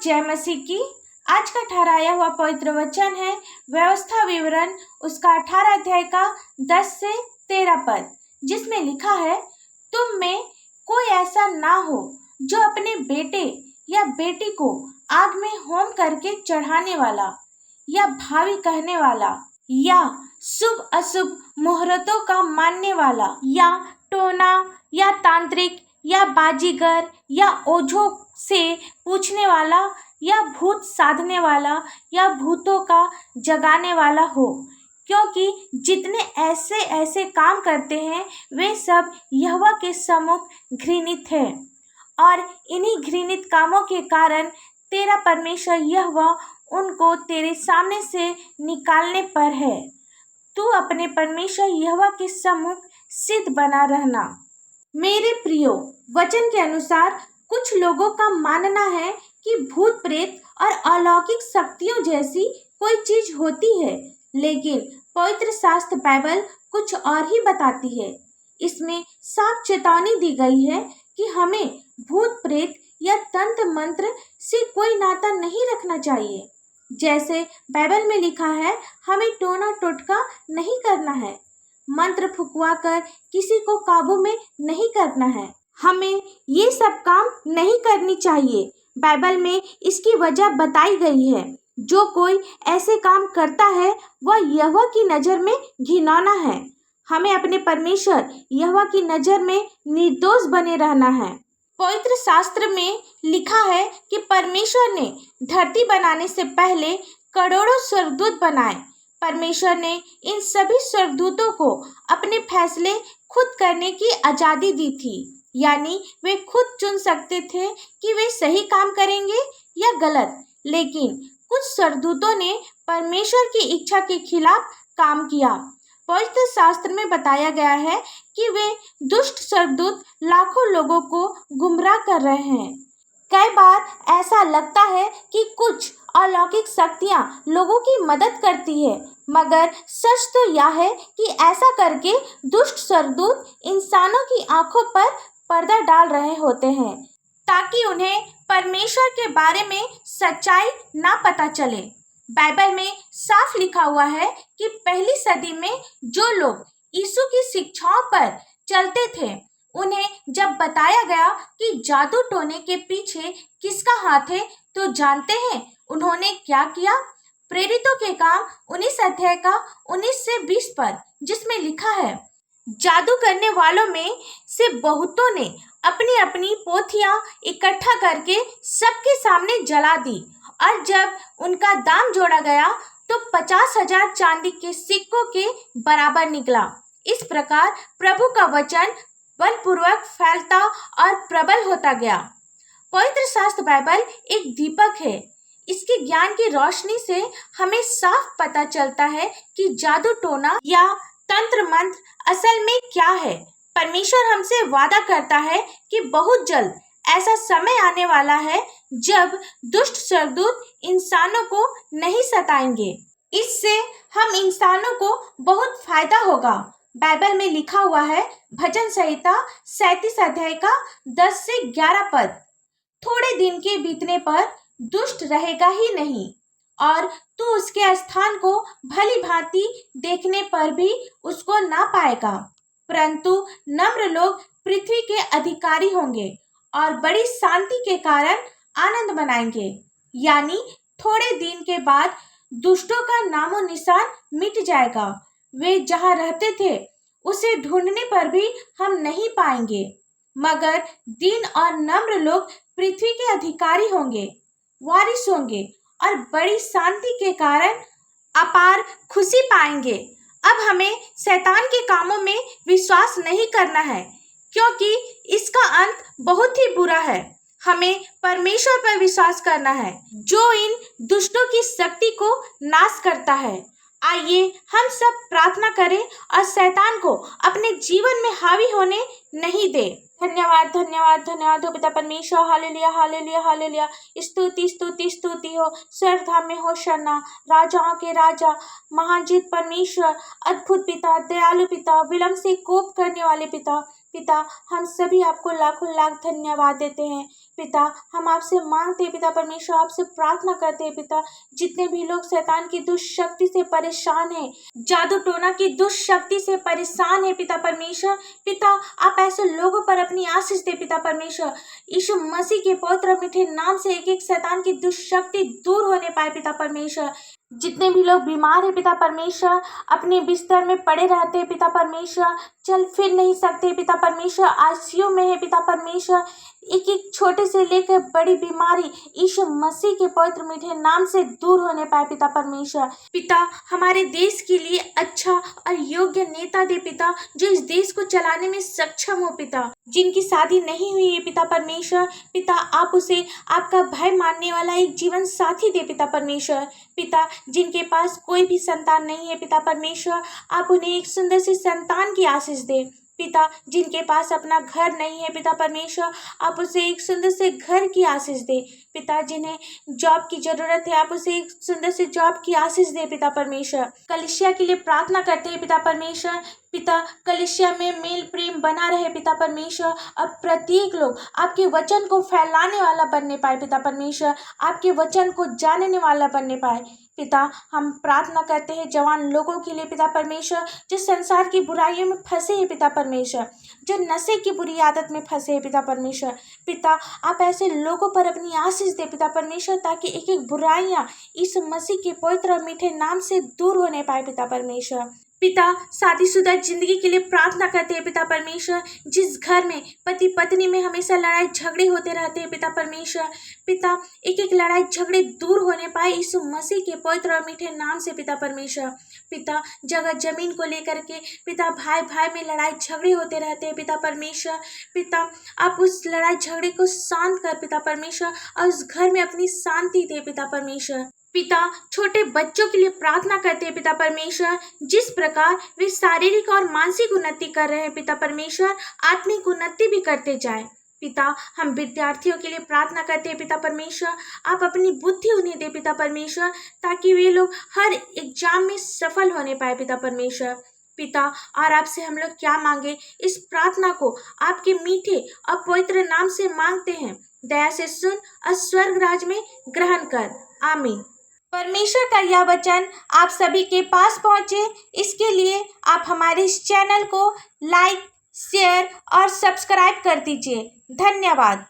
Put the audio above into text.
जय मसीह की। आज का ठहराया हुआ पवित्र वचन है व्यवस्था विवरण उसका 18 अध्याय का 10 से 13 पद, जिसमें लिखा है, तुम में कोई ऐसा ना हो जो अपने बेटे या बेटी को आग में होम करके चढ़ाने वाला या भावी कहने वाला या शुभ अशुभ मुहूर्तों का मानने वाला या टोना या तांत्रिक या बाजीगर या ओझों से पूछने वाला या भूत साधने वाला या भूतों का जगाने वाला हो, क्योंकि जितने ऐसे ऐसे काम करते हैं वे सब यहोवा के सम्मुख घृणित है। और इन्हीं घृणित कामों के कारण तेरा परमेश्वर यहोवा उनको तेरे सामने से निकालने पर है। तू अपने परमेश्वर यहोवा के सम्मुख सिद्ध बना रहना। मेरे प्रियो, वचन के अनुसार कुछ लोगों का मानना है कि भूत प्रेत और अलौकिक शक्तियों जैसी कोई चीज होती है, लेकिन पवित्र शास्त्र बाइबल कुछ और ही बताती है। इसमें साफ चेतावनी दी गई है कि हमें भूत प्रेत या तंत्र मंत्र से कोई नाता नहीं रखना चाहिए। जैसे बाइबल में लिखा है, हमें टोना टोटका नहीं करना है, मंत्र फुकवा कर किसी को काबू में नहीं करना है। हमें ये सब काम नहीं करनी चाहिए। बाइबल में इसकी वजह बताई गई है। जो कोई ऐसे काम करता है वह यहोवा की नज़र में घिनौना है। हमें अपने परमेश्वर यहोवा की नज़र में निर्दोष बने रहना है। पवित्र शास्त्र में लिखा है कि परमेश्वर ने धरती बनाने से पहले करोड़ों स्वर्गदूत बनाए। परमेश्वर ने इन सभी स्वर्गदूतों को अपने फैसले खुद करने की आज़ादी दी थी, यानी वे खुद चुन सकते थे कि वे सही काम करेंगे या गलत। लेकिन कुछ स्वर्गदूतों ने परमेश्वर की इच्छा के खिलाफ काम किया। पवित्र शास्त्र में बताया गया है कि वे दुष्ट स्वर्गदूत लाखों लोगों को गुमराह कर रहे हैं। कई बार ऐसा लगता है कि कुछ अलौकिक शक्तियां लोगों की मदद करती है, मगर सच तो यह है कि ऐसा करके दुष्ट स्वर्गदूत इंसानों की आंखों पर पर्दा डाल रहे होते हैं, ताकि उन्हें परमेश्वर के बारे में सच्चाई ना पता चले। बाइबल में साफ लिखा हुआ है कि पहली सदी में जो लोग यीशु की शिक्षाओं पर चलते थे, उन्हें जब बताया गया कि जादू टोने के पीछे किसका हाथ है, तो जानते हैं उन्होंने क्या किया? प्रेरितों के काम 19 अध्याय का 19 से 20 पद, जिसमें लिखा है, जादू करने वालों में से बहुतों ने अपनी अपनी पोथियां इकट्ठा करके सबके सामने जला दी, और जब उनका दाम जोड़ा गया तो 50,000 चांदी के सिक्कों के बराबर निकला। इस प्रकार प्रभु का वचन बलपूर्वक फैलता और प्रबल होता गया। पवित्र शास्त्र बाइबल एक दीपक है। इसके ज्ञान की रोशनी से हमें साफ पता चलता है कि जादू टोना या तंत्र मंत्र असल में क्या है। परमेश्वर हमसे वादा करता है कि बहुत जल्द ऐसा समय आने वाला है जब दुष्ट स्वर्गदूत इंसानों को नहीं सताएंगे। इससे हम इंसानों को बहुत फायदा होगा। बाइबल में लिखा हुआ है, भजन संहिता 37 अध्याय का 10 से 11 पद, थोड़े दिन के बीतने पर दुष्ट रहेगा ही नहीं, और तू उसके स्थान को भली भांति देखने पर भी उसको ना पाएगा, परंतु नम्र लोग पृथ्वी के अधिकारी होंगे और बड़ी शांति के कारण आनंद मनाएंगे। यानी थोड़े दिन के बाद दुष्टों का नामो निशान मिट जाएगा। वे जहाँ रहते थे उसे ढूंढने पर भी हम नहीं पाएंगे, मगर दीन और नम्र लोग पृथ्वी के अधिकारी होंगे, वारिस होंगे और बड़ी शांति के कारण अपार खुशी पाएंगे। अब हमें शैतान के कामों में विश्वास नहीं करना है, क्योंकि इसका अंत बहुत ही बुरा है। हमें परमेश्वर पर विश्वास करना है, जो इन दुष्टों की शक्ति को नाश करता है। आइए हम सब प्रार्थना करें और शैतान को अपने जीवन में हावी होने नहीं दे। धन्यवाद धन्यवाद धन्यवाद हो पिता परमेश्वर। Hallelujah hallelujah hallelujah. स्तुति स्तुति स्तुति हो स्वर्ग धाम में हो शरणा, राजाओं के राजा, महाजीत परमेश्वर, अद्भुत पिता, दयालु पिता, विलम्ब से कोप करने वाले पिता, पिता, हम सभी आपको लाखों लाख धन्यवाद देते हैं। पिता, हम आपसे मांगते हैं पिता परमेश्वर, आपसे प्रार्थना करते हैं पिता, जितने भी लोग शैतान की दुष्शक्ति से परेशान हैं, जादू टोना की दुष्शक्ति से परेशान है पिता परमेश्वर, पिता आप ऐसे लोगों पर अपनी आशीष दे पिता परमेश्वर। यीशु मसीह के पवित्र मीठे नाम से एक एक शैतान की दुष्शक्ति दूर होने पाए पिता परमेश्वर। जितने भी लोग बीमार हैं पिता परमेश्वर, अपने बिस्तर में पड़े रहते हैं पिता परमेश्वर, चल फिर नहीं सकते पिता परमेश्वर, आईसीयू में है पिता परमेश्वर, एक एक छोटे से लेकर बड़ी बीमारी यीशु मसीह के पवित्र मीठे नाम से दूर होने पाए पिता परमेश्वर। पिता, हमारे देश के लिए अच्छा और योग्य नेता दे पिता, जो इस देश को चलाने में सक्षम हो पिता। जिनकी शादी नहीं हुई है पिता परमेश्वर, पिता आप उसे आपका भय मानने वाला एक जीवन साथी दे पिता परमेश्वर। पिता, जिनके पास कोई भी संतान नहीं है पिता परमेश्वर, आप उन्हें एक सुंदर सी संतान की आशीष दे। पिता, जिनके पास अपना घर नहीं है पिता परमेश्वर, आप उसे एक सुंदर से घर की आशीष दे। पिता, जिन्हें जॉब की जरूरत है, आप उसे एक सुंदर से जॉब की आशीष दे पिता परमेश्वर। कलीसिया के लिए प्रार्थना करते हैं पिता परमेश्वर, पिता कलीसिया में मेल प्रेम बना रहे पिता परमेश्वर, और प्रत्येक लोग आपके वचन को फैलाने वाला बनने पाए पिता परमेश्वर, आपके वचन को जानने वाला बनने पाए। पिता, हम प्रार्थना करते हैं जवान लोगों के लिए पिता परमेश्वर, जो संसार की बुराइयों में फंसे हैं पिता परमेश्वर, जो नशे की बुरी आदत में फंसे हैं पिता परमेश्वर। पिता, आप ऐसे लोगों पर अपनी आशीष दे पिता परमेश्वर, ताकि एक एक बुराइयां यीशु मसीह के पवित्र और मीठे नाम से दूर होने पाए पिता परमेश्वर। पिता, शादीशुदा जिंदगी के लिए प्रार्थना करते हैं पिता परमेश्वर, जिस घर में पति पत्नी में हमेशा लड़ाई झगड़े होते रहते हैं पिता परमेश्वर, पिता एक एक लड़ाई झगड़े दूर होने पाए यीशु मसीह के पवित्र और मीठे नाम से पिता परमेश्वर। पिता, जगह जमीन को लेकर के पिता भाई भाई में लड़ाई झगड़े होते रहते हैं पिता परमेश्वर, पिता आप उस लड़ाई झगड़े को शांत कर पिता परमेश्वर, और उस घर में अपनी शांति दे पिता परमेश्वर। पिता, छोटे बच्चों के लिए प्रार्थना करते हैं पिता परमेश्वर, जिस प्रकार वे शारीरिक और मानसिक उन्नति कर रहे हैं पिता परमेश्वर, आत्मिक उन्नति भी करते जाए। पिता, हम विद्यार्थियों के लिए प्रार्थना करते हैं पिता परमेश्वर, आप अपनी बुद्धि उन्हें दे पिता परमेश्वर, ताकि वे लोग हर एग्जाम में सफल होने पाए पिता परमेश्वर। पिता, और आपसे हम लोग क्या मांगे, इस प्रार्थना को आपके मीठे और पवित्र नाम से मांगते हैं, दया से सुन और स्वर्ग राज में ग्रहण कर, आमीन। परमेश्वर का यह वचन आप सभी के पास पहुंचे, इसके लिए आप हमारे इस चैनल को लाइक, शेयर और सब्सक्राइब कर दीजिए। धन्यवाद।